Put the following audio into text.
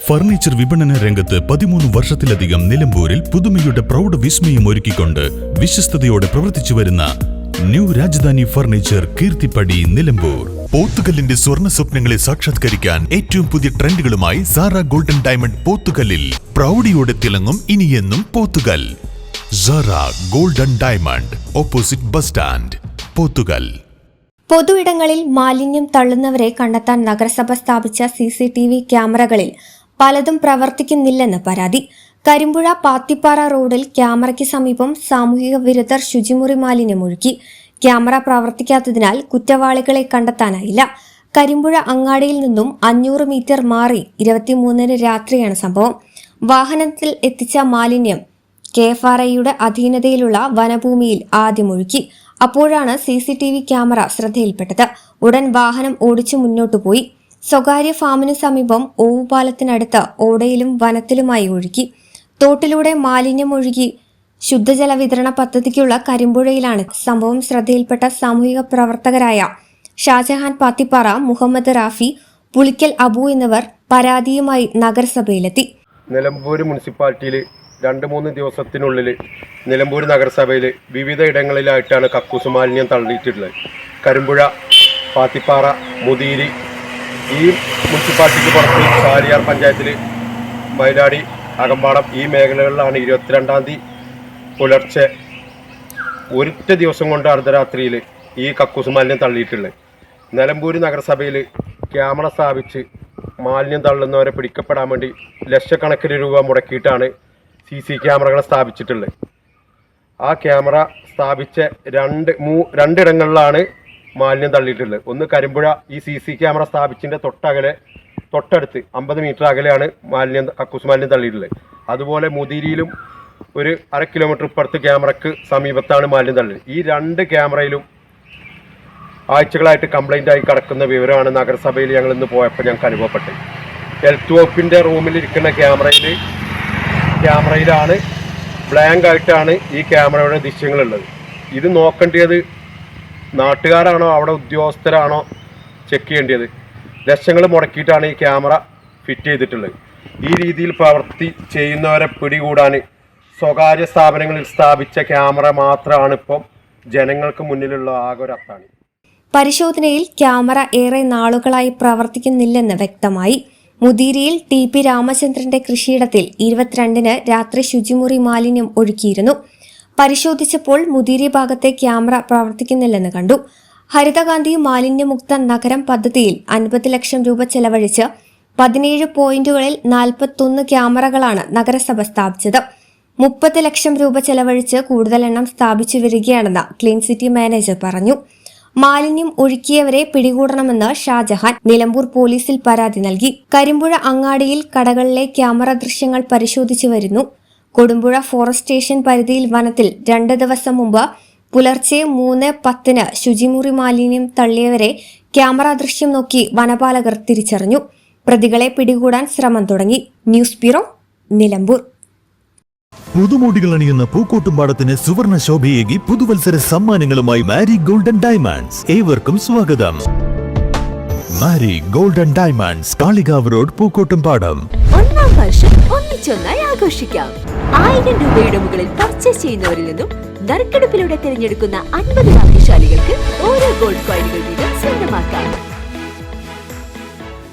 Furniture വിപണന രംഗത്ത് 13 വർഷത്തിലധികം നിലമ്പൂരിൽ പുതുമയുടെ പ്രൗഢ വിസ്മയം ഒരുക്കിക്കൊണ്ട് വിശ്വസ്തയോടെ പ്രവർത്തിച്ചു വരുന്ന ന്യൂ രാജധാനി ഫർണിച്ചർ കീർത്തിപ്പടി നിലമ്പൂർ. പോത്തുകല്ലിന്റെ സ്വർണ്ണ സ്വപ്നങ്ങളെ സാക്ഷാത്കരിക്കാൻ ഏറ്റവും പുതിയ ട്രെൻഡുകളുമായി സാറ ഗോൾഡൻ ഡയമണ്ട് പോത്തുകല്ലിൽ പ്രൗഢിയോടെ തിളങ്ങും ഇനിയെന്നും Pothukal. Sara golden diamond, opposite bus stand, Pothukal. പൊതുയിടങ്ങളിൽ മാലിന്യം തള്ളുന്നവരെ കണ്ടെത്താൻ നഗരസഭ സ്ഥാപിച്ച CCTV ക്യാമറകളിൽ പലതും പ്രവർത്തിക്കുന്നില്ലെന്ന് പരാതി. കരിമ്പുഴ പാത്തിപ്പാറ റോഡിൽ ക്യാമറയ്ക്ക് സമീപം സാമൂഹിക വിരുദ്ധർ ശുചിമുറി മാലിന്യം ഒഴുക്കി. ക്യാമറ പ്രവർത്തിക്കാത്തതിനാൽ കുറ്റവാളികളെ കണ്ടെത്താനായില്ല. കരിമ്പുഴ അങ്ങാടിയിൽ നിന്നും 500 മീറ്റർ മാറി 23-ന് രാത്രിയാണ് സംഭവം. വാഹനത്തിൽ എത്തിച്ച മാലിന്യം KFRAയുടെ അധീനതയിലുള്ള വനഭൂമിയിൽ ആദ്യം ഒഴുക്കി. അപ്പോഴാണ് CCTV ക്യാമറ ശ്രദ്ധയിൽപ്പെട്ടത്. ഉടൻ വാഹനം ഓടിച്ചു മുന്നോട്ടു പോയി. സ്വകാര്യ ഫാമിന് സമീപം ഓവുപാലത്തിനടുത്ത് ഓടയിലും വനത്തിലുമായി ഒഴുക്കി. തോട്ടിലൂടെ മാലിന്യം ഒഴുകി ശുദ്ധജല വിതരണ പദ്ധതിക്കുള്ള കരിമ്പുഴയിലാണ് സംഭവം. ശ്രദ്ധയിൽപ്പെട്ട സാമൂഹിക പ്രവർത്തകരായ ഷാജഹാൻ പാത്തിപ്പാറ, മുഹമ്മദ് റാഫി, പുളിക്കൽ അബു എന്നിവർ പരാതിയുമായി നഗരസഭയിലെത്തി. നിലമ്പൂർ മുനിസിപ്പാലിറ്റിയിൽ 2-3 ദിവസത്തിനുള്ളിൽ നിലമ്പൂർ നഗരസഭയിൽ വിവിധ ഇടങ്ങളിലായിട്ടാണ് കക്കൂസ് മാലിന്യം തള്ളിയിട്ടുള്ളത്. കരിമ്പുഴ, പാത്തിപ്പാറ, മുതിരി, ഈ മുനിസിപ്പാലിറ്റിക്ക് പുറത്ത് ചാലിയാർ പഞ്ചായത്തിൽ മൈലാടി, അകമ്പാടം ഈ മേഖലകളിലാണ് 22-ാം തീയതി പുലർച്ചെ ഒരൊറ്റ ദിവസം കൊണ്ട് അർദ്ധരാത്രിയിൽ ഈ കക്കൂസ് മാലിന്യം തള്ളിയിട്ടുള്ളത്. നിലമ്പൂർ നഗരസഭയിൽ ക്യാമറ സ്ഥാപിച്ച് മാലിന്യം തള്ളുന്നവരെ പിടിക്കപ്പെടാൻ വേണ്ടി ലക്ഷക്കണക്കിന് രൂപ മുടക്കിയിട്ടാണ് CC ക്യാമറകൾ സ്ഥാപിച്ചിട്ടുള്ളത്. ആ ക്യാമറ സ്ഥാപിച്ച രണ്ടിടങ്ങളിലാണ് മാലിന്യം തള്ളിയിട്ടുള്ളത്. ഒന്ന് കരിമ്പുഴ, ഈ CC ക്യാമറ സ്ഥാപിച്ചതിൻ്റെ തൊട്ടടുത്ത് 50 മീറ്റർ അകലെയാണ് കക്കൂസ് മാലിന്യം തള്ളിയിട്ടുള്ളത്. അതുപോലെ മുതിരിയിലും ഒരു 1/2 കിലോമീറ്റർ ഇപ്പുറത്ത് ക്യാമറക്ക് സമീപത്താണ് മാലിന്യം തള്ളിയത്. ഈ 2 ക്യാമറയിലും ആഴ്ചകളായിട്ട് കംപ്ലൈൻ്റ് ആയി കിടക്കുന്ന വിവരമാണ് നഗരസഭയിൽ ഞങ്ങൾ ഇന്ന് പോയപ്പോൾ ഞങ്ങൾക്ക് അനുഭവപ്പെട്ടത്. ഹെൽത്ത് വകുപ്പിൻ്റെ റൂമിലിരിക്കുന്ന ക്യാമറയിലാണ് ബ്ലാങ്ക് ആയിട്ടാണ് ഈ ക്യാമറയുടെ ദൃശ്യങ്ങളുള്ളത്. ഇത് നോക്കേണ്ടത് നാട്ടുകാരാണോ അവിടെ ഉദ്യോഗസ്ഥരാണോ ചെക്ക് ചെയ്യേണ്ടത്? ലക്ഷങ്ങൾ മുടക്കിയിട്ടാണ് ഈ ക്യാമറ ഫിറ്റ് ചെയ്തിട്ടുള്ളത്. ഈ രീതിയിൽ പ്രവൃത്തി ചെയ്യുന്നവരെ പിടികൂടാൻ സ്വകാര്യ സ്ഥാപനങ്ങളിൽ സ്ഥാപിച്ച ക്യാമറ മാത്രമാണ് ഇപ്പം ജനങ്ങൾക്ക് മുന്നിലുള്ള ആകെ ഒരു അത്താണി. പരിശോധനയിൽ ക്യാമറ ഏറെ നാളുകളായി പ്രവർത്തിക്കുന്നില്ലെന്ന് വ്യക്തമായി. മുതിരിയിൽ TP രാമചന്ദ്രന്റെ കൃഷിയിടത്തിൽ 22-ന് രാത്രി ശുചിമുറി മാലിന്യം ഒഴുക്കിയിരുന്നു. പരിശോധിച്ചപ്പോൾ മുതിരി ഭാഗത്തെ ക്യാമറ പ്രവർത്തിക്കുന്നില്ലെന്ന് കണ്ടു. ഹരിതകാന്തി മാലിന്യമുക്ത നഗരം പദ്ധതിയിൽ 50 ലക്ഷം രൂപ ചെലവഴിച്ച് 17 പോയിന്റുകളിൽ 41 ക്യാമറകളാണ് നഗരസഭ സ്ഥാപിച്ചത്. 30 ലക്ഷം രൂപ ചെലവഴിച്ച് കൂടുതൽ എണ്ണം സ്ഥാപിച്ചു വരികയാണെന്ന് ക്ലീൻ സിറ്റി മാനേജർ പറഞ്ഞു. മാലിന്യം ഒഴുക്കിയവരെ പിടികൂടണമെന്ന് ഷാജഹാൻ നിലമ്പൂർ പോലീസിൽ പരാതി നൽകി. കരിമ്പുഴ അങ്ങാടിയിൽ കടകളിലെ ക്യാമറ ദൃശ്യങ്ങൾ പരിശോധിച്ചു വരുന്നു. കൊടുമ്പുഴ ഫോറസ്റ്റ് സ്റ്റേഷൻ പരിധിയിൽ വനത്തിൽ 2 ദിവസം മുമ്പ് പുലർച്ചെ 3:10-ന് ശുചിമുറി മാലിന്യം തള്ളിയവരെ ക്യാമറ ദൃശ്യം നോക്കി വനപാലകർ തിരിച്ചറിഞ്ഞു. പ്രതികളെ പിടികൂടാൻ ശ്രമം തുടങ്ങി. News bureau, Nilambur. പുതുമോടികൾ അണിയുന്ന പൂക്കോട്ടുംപാടത്തിന് സുവർണ ശോഭയേകി പുതുവത്സര സമ്മാനങ്ങളുമായി മാരി ഗോൾഡൻ ഡയമണ്ട്സ്. ഏവർക്കും സ്വാഗതം. Mari golden diamonds, Kalikavu road, Pookkottumpadam. 1-ാം വർഷം ഒന്നിച്ചൊന്നായി ആഘോഷിക്കാം. 1000 രൂപയുടെ മുകളിൽ പർച്ചേസ് ചെയ്യുന്നവരിൽ നിന്നും നറുക്കെടുപ്പിലൂടെ തിരഞ്ഞെടുക്കുന്ന 50 ഭാഗ്യശാലികൾക്ക് ഓരോ ഗോൾഡ് കോയിനുകൾ വീതം സ്വന്തമാക്കാം.